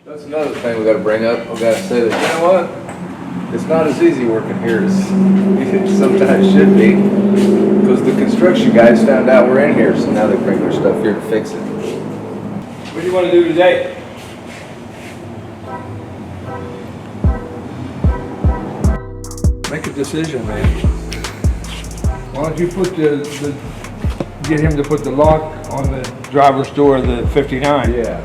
That's another thing we got to bring up. We got to say that, you know what? It's not as easy working here as it sometimes should be, because the construction guys found out we're in here, so now they bring their stuff here to fix it. What do you want to do today? Make a decision, man. Why don't you put get him to put the lock on the driver's door of the 59? Yeah.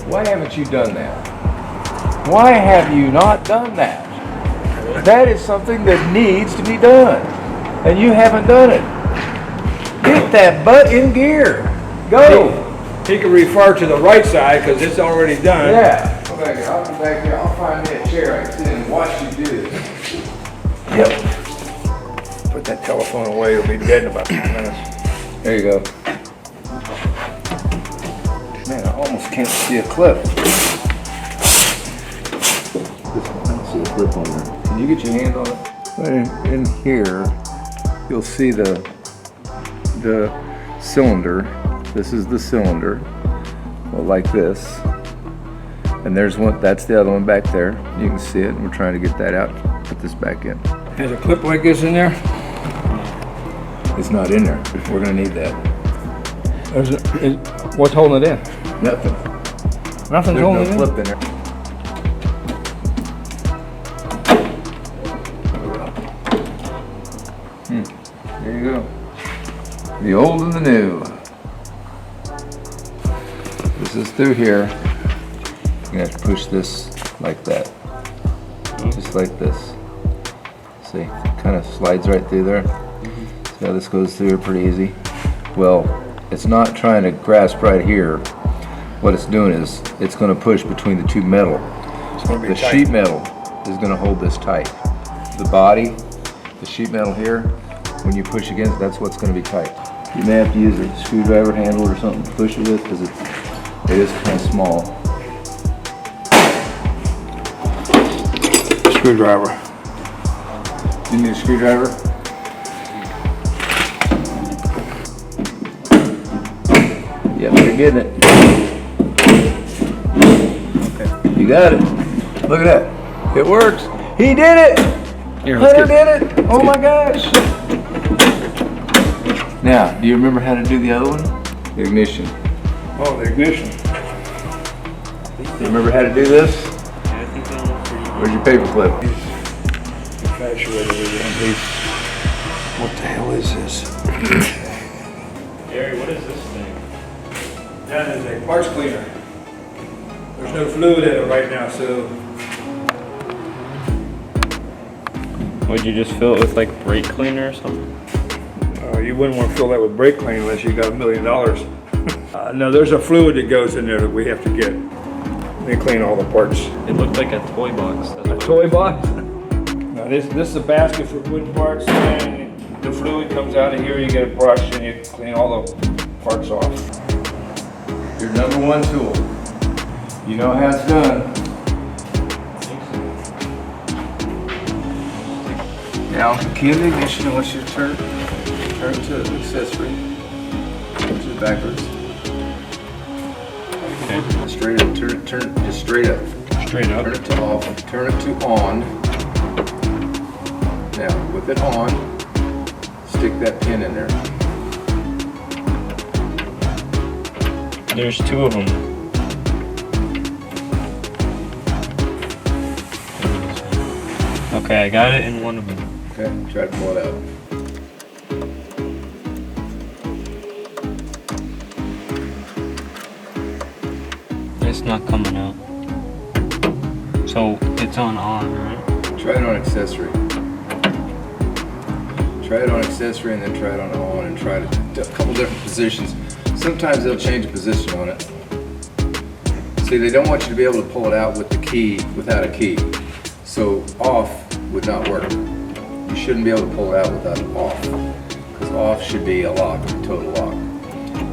Why haven't you done that? Why have you not done that? That is something that needs to be done, and you haven't done it. Get that butt in gear. Go. He can refer to the right side because it's already done. Yeah. Come back here. I'll come back here. I'll find me a chair I can sit in and watch you do this. Yep. Put that telephone away. It'll be dead in about 10 minutes. There you go. Man, I almost can't see a clip. This one, I don't see a clip on there. Can you get your hand on it? Right in here, you'll see the cylinder. This is the cylinder, well, like this. And there's one, that's the other one back there. You can see it, and we're trying to get that out, put this back in. Has a clip like this in there? It's not in there. We're gonna need that. What's holding it in? Nothing. Nothing's holding it in? There's no flip in there. There you go. The old and the new. This is through here. You're gonna have to push this like that. Just like this. See, it kind of slides right through there. See how this goes through here pretty easy? Well, it's not trying to grasp right here. What it's doing is it's going to push between the two metal. The sheet metal is going to hold this tight. The body, the sheet metal here, when you push against, that's what's going to be tight. You may have to use a screwdriver handle or something to push it with, because it is kind of small. Screwdriver. You need a screwdriver? Yep, you're getting it. Okay, you got it. Look at that. It works. He did it! Hunter did it! Oh my gosh! Now, do you remember how to do the other one? The ignition. Oh, the ignition. Do you remember how to do this? Where's your paper clip? Infatuated with it. What the hell is this? Gary, what is this thing? That is a parts cleaner. There's no fluid in it right now, so. Would you just fill it with like brake cleaner or something? You wouldn't want to fill that with brake clean unless you got $1 million. No, there's a fluid that goes in there that we have to get. They clean all the parts. It looked like a toy box. A toy box? No, this is a basket for wooden parts, and the fluid comes out of here. You get a brush and you clean all the parts off. Your number one tool. You know how it's done. Now, key in the ignition, once you turn to the accessory, which is backwards. Okay. Straight up, turn just straight up. Straight up. Turn it to off, turn it to on. Now, with it on, stick that pin in there. There's two of them. Okay, I got it in one of them. Okay, try to pull it out. It's not coming out. So it's on, right? Try it on accessory. Try it on accessory and then try it on and try it a couple different positions. Sometimes they'll change a position on it. See, they don't want you to be able to pull it out with the key without a key. So off would not work. You shouldn't be able to pull it out without off, because off should be a lock, a total lock.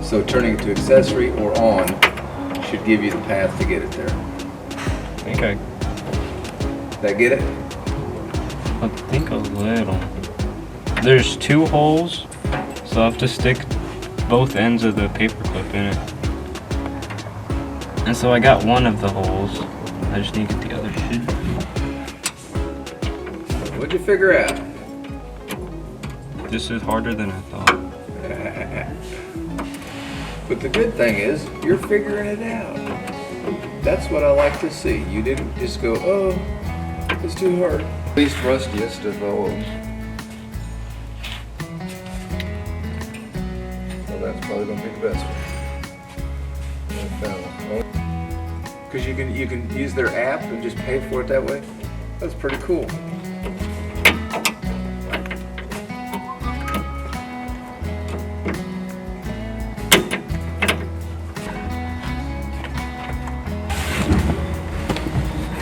So turning it to accessory or on should give you the path to get it there. Okay. That get it? I think a little. There's two holes, so I have to stick both ends of the paper clip in it. And so I got one of the holes. I just need to get the other two. What'd you figure out? This is harder than I thought. But the good thing is, you're figuring it out. That's what I like to see. You didn't just go, oh, it's too hard. Least rustiest of all. Well, that's probably gonna be the best one. Because you can use their app and just pay for it that way. That's pretty cool.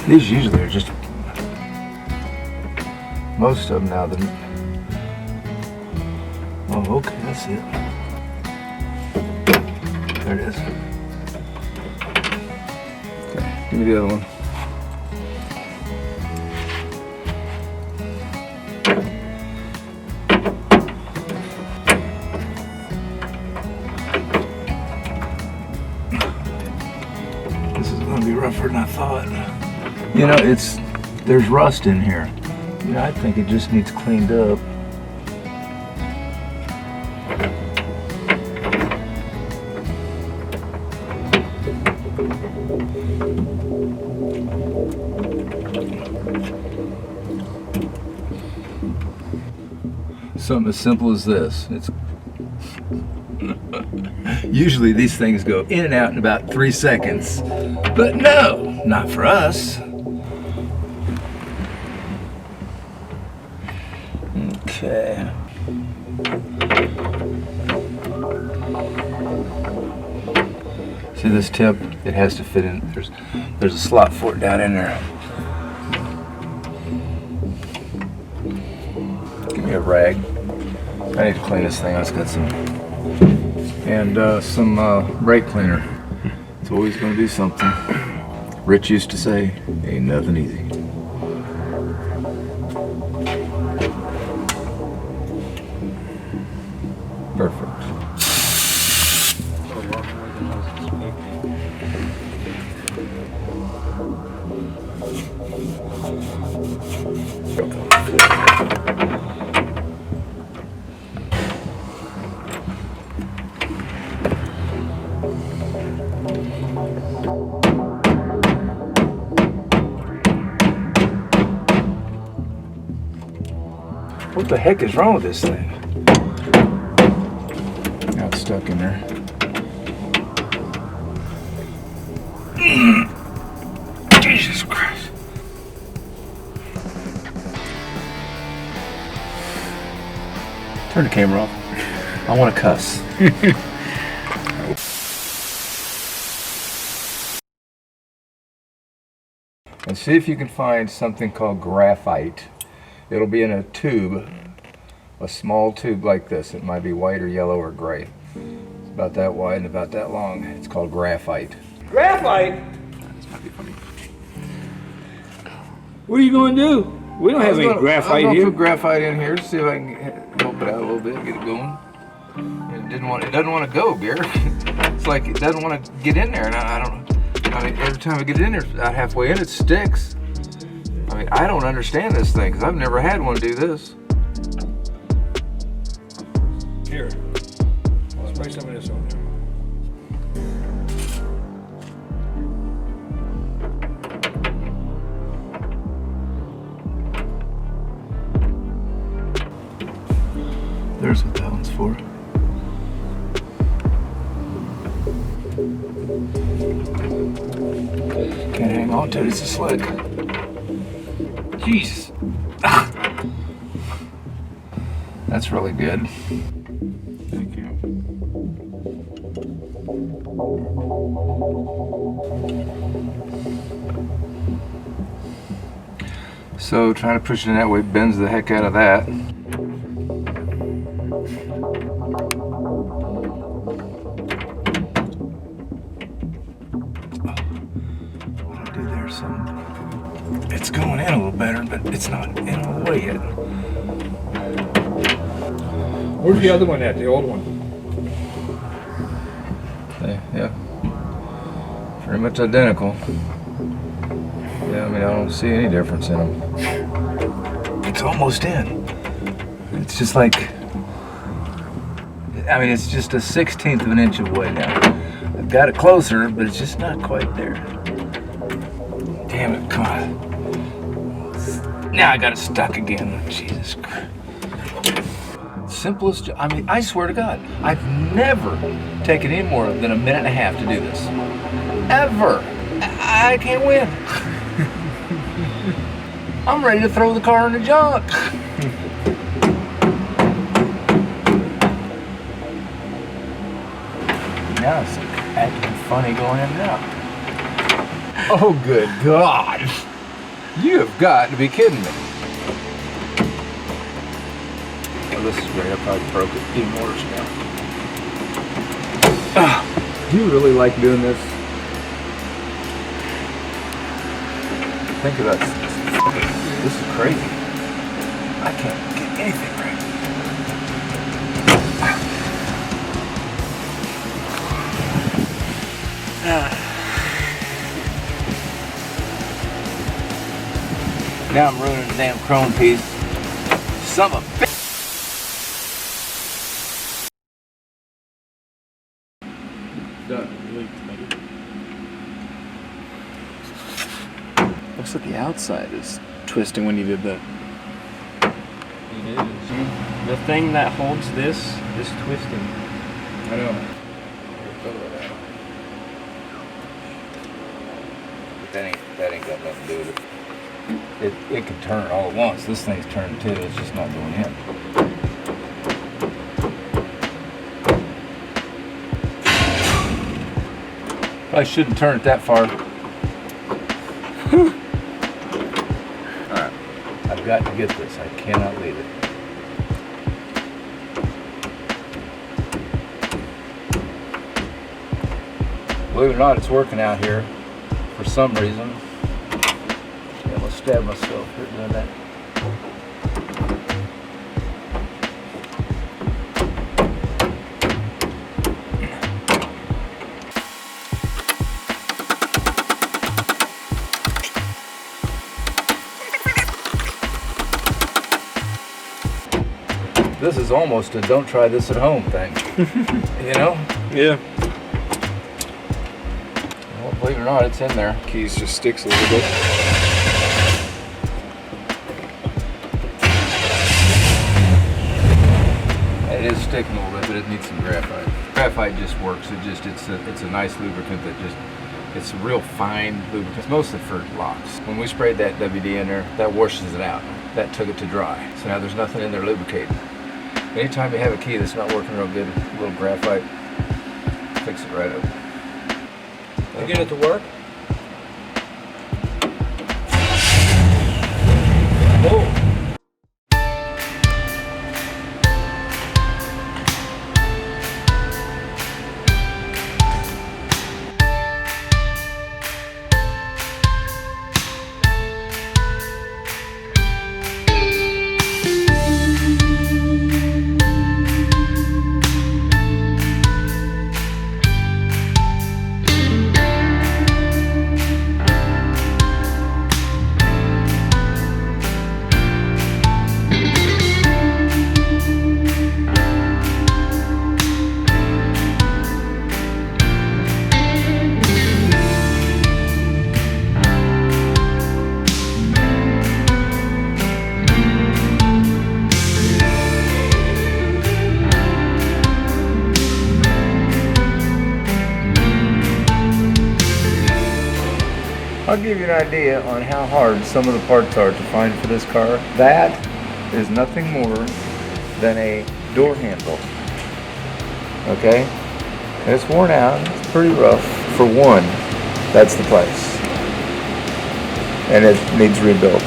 These usually are just, most of them now, oh, okay, that's it. There it is. Okay, give me the other one. This is gonna be rougher than I thought. You know, there's rust in here. You know, I think it just needs cleaned up. Something as simple as this. Usually these things go in and out in about 3 seconds. But no, not for us. Okay. See this tip? It has to fit in. There's a slot for it down in there. Give me a rag. I need to clean this thing. It's got some brake cleaner. It's always going to do something. Rich used to say, "Ain't nothing easy." Perfect. What the heck is wrong with this thing? Now it's stuck in there. Jesus Christ. Turn the camera off. I want to cuss. And see if you can find something called graphite. It'll be in a tube, a small tube like this. It might be white or yellow or gray. It's about that wide and about that long. It's called graphite. Graphite? This might be funny. What are you going to do? We don't have any graphite I'm gonna here. put graphite in here to see if I can help it out a little bit, get it going. It doesn't want to go, Beer. It's like it doesn't want to get in there, and I don't. I mean, every time I get it in there, about halfway in, it sticks. I mean, I don't understand this thing because I've never had one do this. Here. Spray some of this on there. There's what that one's for. Can't hang on to it, it's a slick. Jeez. That's really good. Thank you. So trying to push it in that way bends the heck out of that. It's going in a little better, but it's not in all the way yet. Where's the other one at? The old one? Yeah. Pretty much identical. Yeah, I mean, I don't see any difference in them. It's almost in. It's just like, I mean, it's just a 1/16 of an inch away now. I've got it closer, but it's just not quite there. Damn it, come on. Now I got it stuck again. Jesus Christ. Simplest, I mean, I swear to God, I've never taken any more than a minute and a half to do this. Ever. I can't win. I'm ready to throw the car in the junk. Now it's acting funny going in and out. Oh, good God. You have got to be kidding me. Oh, this is great. I probably broke it even worse now. Do you really like doing this? Think about this. This is crazy. I can't get anything right. Now I'm ruining the damn chrome piece. Son of a bitch. Looks like the outside is twisting when you did that. It is. The thing that holds this is twisting. I know. That ain't got nothing to do with it. It can turn all at once. This thing's turning too. It's just not going in. I shouldn't turn it that far. Alright. I've got to get this. I cannot leave it. Believe it or not, it's working out here for some reason. Yeah, I'll stab myself here doing that. This is almost a don't try this at home thing. You know? Yeah. Well, believe it or not, it's in there. Keys just sticks a little bit. It is sticking a little bit, but it needs some graphite. Graphite just works. It's a nice lubricant that it's a real fine lubricant. It's mostly for locks. When we sprayed that WD in there, that washes it out. That took it to dry. So now there's nothing in there lubricating. Anytime you have a key that's not working real good, a little graphite, fix it right up. You get it to work? Whoa! I'll give you an idea on how hard some of the parts are to find for this car. That is nothing more than a door handle. Okay? And it's worn out, it's pretty rough. For one, that's the price. And it needs rebuilt.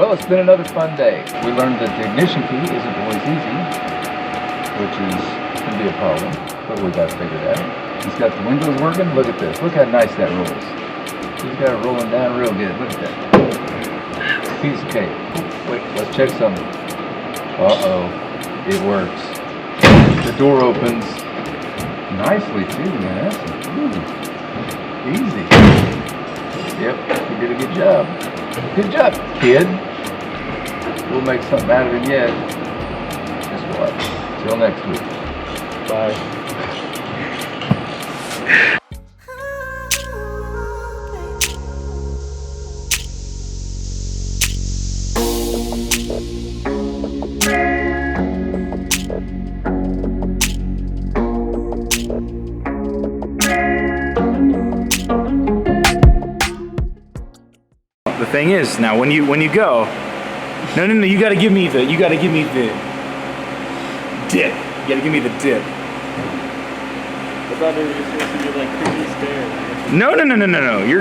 Well, it's been another fun day. We learned that the ignition key isn't always easy, which can be a problem, but we got to figure it out. He's got the windows working. Look at this. Look how nice that rolls. He's got it rolling down real good. Look at that. Piece of cake. Wait, let's check something. Uh-oh. It works. The door opens nicely too, man. That's easy. Yep, you did a good job. Good job, kid. We'll make something out of it yet. Just watch. Till next week. Bye. The thing is, now when you go, no, you gotta give me the dip. You gotta give me the dip. I thought they were just supposed to be like creepy stairs. No. You're